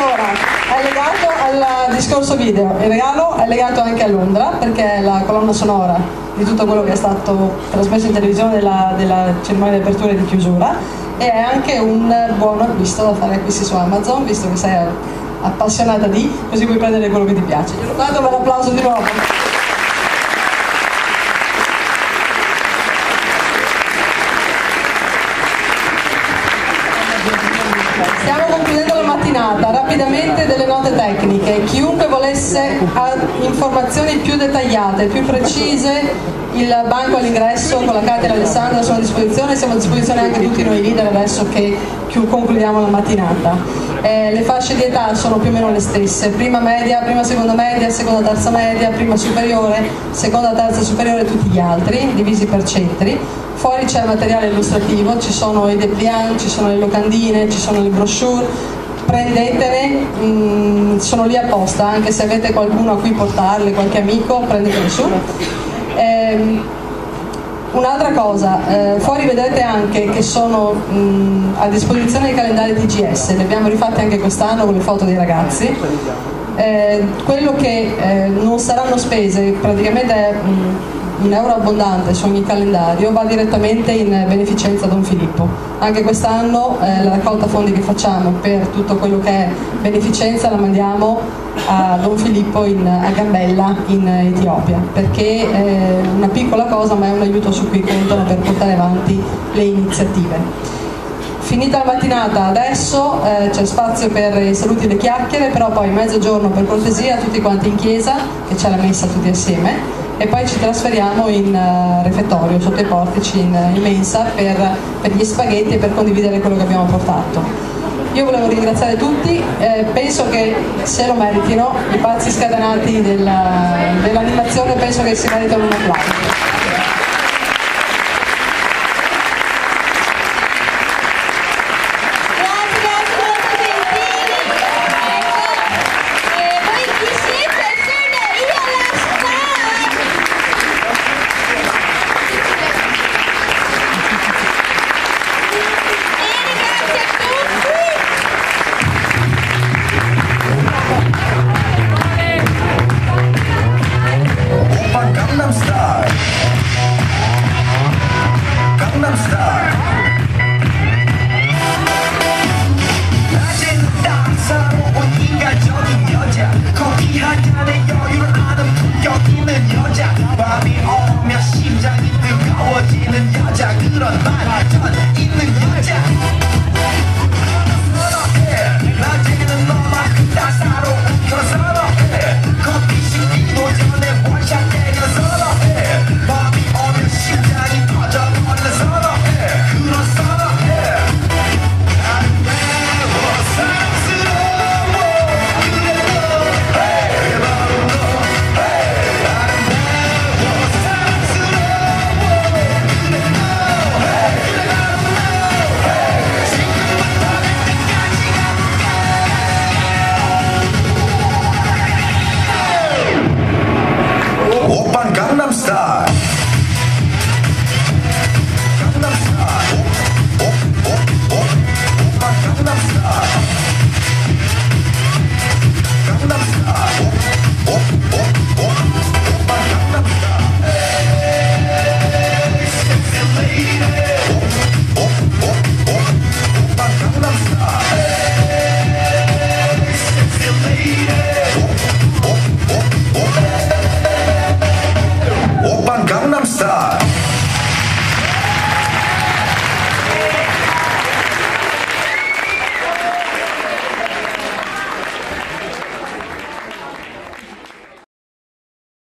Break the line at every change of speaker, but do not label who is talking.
Allora, è legato al discorso video, il regalo è legato anche a Londra perché è la colonna sonora di tutto quello che è stato trasmesso in televisione della cerimonia di apertura e di chiusura, e è anche un buon acquisto da fare acquisti su Amazon, visto che sei appassionata di, così puoi prendere quello che ti piace. Glielo dato un bel applauso di nuovo. Stiamo concludendo la mattinata, rapidamente delle note tecniche. Chiunque volesse informazioni più dettagliate, più precise, il banco all'ingresso con la Katia e l'Alessandra sono a disposizione, siamo a disposizione anche tutti noi leader adesso che concludiamo la mattinata. Le fasce di età sono più o meno le stesse, prima media, prima seconda media, seconda terza media, prima superiore, seconda terza superiore, tutti gli altri, divisi per centri. Fuori c'è il materiale illustrativo, ci sono i dépliant, ci sono le locandine, ci sono le brochure, prendetene, sono lì apposta, anche se avete qualcuno a cui portarle, qualche amico, prendetele su. Un'altra cosa, fuori vedete anche che sono a disposizione i calendari TGS, li abbiamo rifatti anche quest'anno con le foto dei ragazzi. Quello che non saranno spese, praticamente è un euro abbondante su ogni calendario, va direttamente in beneficenza Don Filippo. Anche quest'anno la raccolta fondi che facciamo per tutto quello che è beneficenza la mandiamo a Don Filippo a Gambella in Etiopia, perché è una piccola cosa ma è un aiuto su cui contano per portare avanti le iniziative. Finita la mattinata, adesso c'è spazio per i saluti e le chiacchiere, però poi mezzogiorno per cortesia tutti quanti in chiesa, che c'è la messa tutti assieme, e poi ci trasferiamo in refettorio sotto i portici in mensa per gli spaghetti e per condividere quello che abbiamo portato. Io volevo ringraziare tutti, penso che se lo meritino, i pazzi scatenati dell'animazione penso che si meritano un applauso.